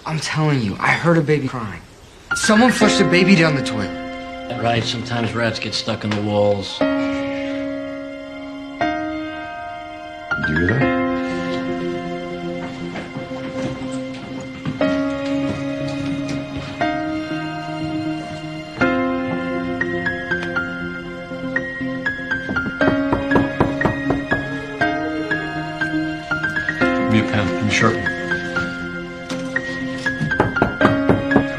I'm telling you, I heard a baby crying. Someone flushed a baby down the toilet. Right, sometimes rats get stuck in the walls. Do you hear that? Give me a pen. Give me a Sharpie.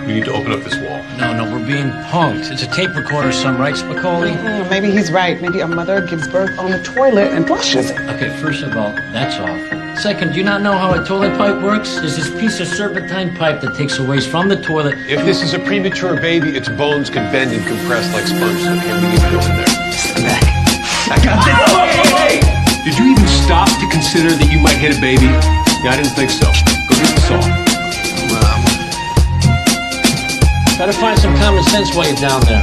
We need to open up this wall. No, we're being punked. It's a tape recorder, some right, Spicoli? Maybe he's right. Maybe a mother gives birth on the toilet and flushes it. Okay, first of all, that's awful. Second, do you not know how a toilet pipe works? There's this piece of serpentine pipe that takes a waste from the toilet. If this is a premature baby, its bones can bend and compress like sponges. Okay, we need to go in there. Stand back. I got this. Hey! Did you even stop to consider that you might hit a baby? Yeah, I didn't think so. Go get the saw. Try to find some common sense while you're down there.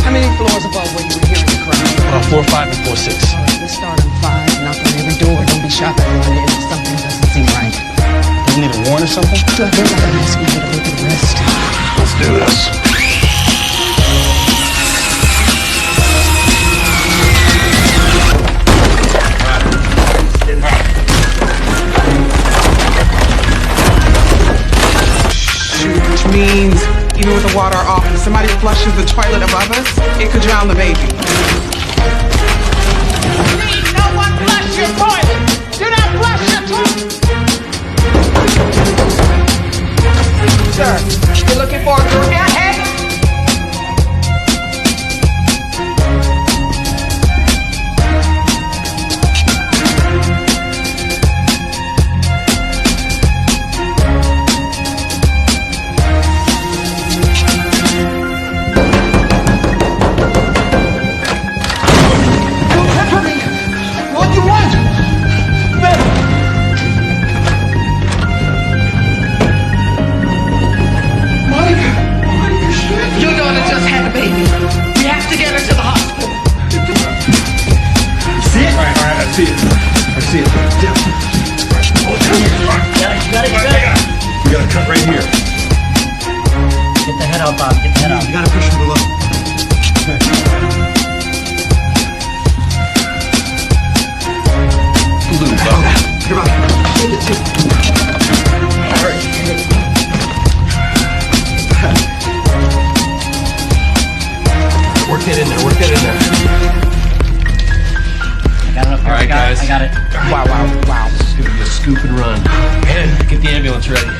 How many floors above where you were hearing the cry? 4, 5, and 4, 6. All right, let's start on 5. Knock on every door. Don't be shocked everyone in if something doesn't seem right. You need a warrant or something? So I think I'm gonna ask you to look at the rest. Let's do this. Which means, even with the water off, if somebody flushes the toilet above us, it could drown the baby. Please, no one flush your toilet! Do not flush your toilet! Sir, you're looking for a girl airhead? What do you want? Monica, your daughter just had a baby. We have to get her to the hospital. See it? All right, I see it. I see it. You got it. We got a cut right here. Get the head out, Bob. Get the head out. You gotta push from below. Blue, Bob. Come on. All right. Work that in there. Work that in there. I got it up here. All right, guys. I got it. Wow. This is gonna be a scoop and run. And get the ambulance ready. I'm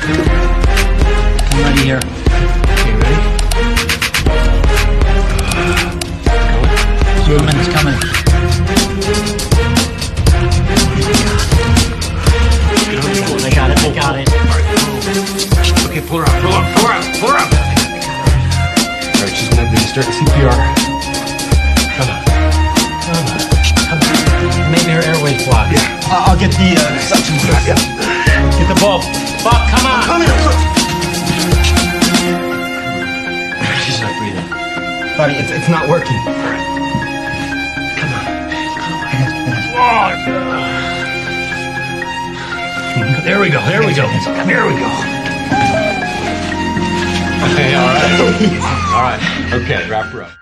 ready here. Okay, ready? It's coming. I got it. All right. Okay, pull her out. Pull her out. All right, she's gonna be starting CPR. Come on. Maybe her airway's blocked. Yeah. I'll get the suction strap. Yeah. Get the bulb. Bob, come on. Come here. She's not breathing. Buddy, it's not working. Come on. There we go. Here we go. Okay, all right. All right. Okay, wrap her up.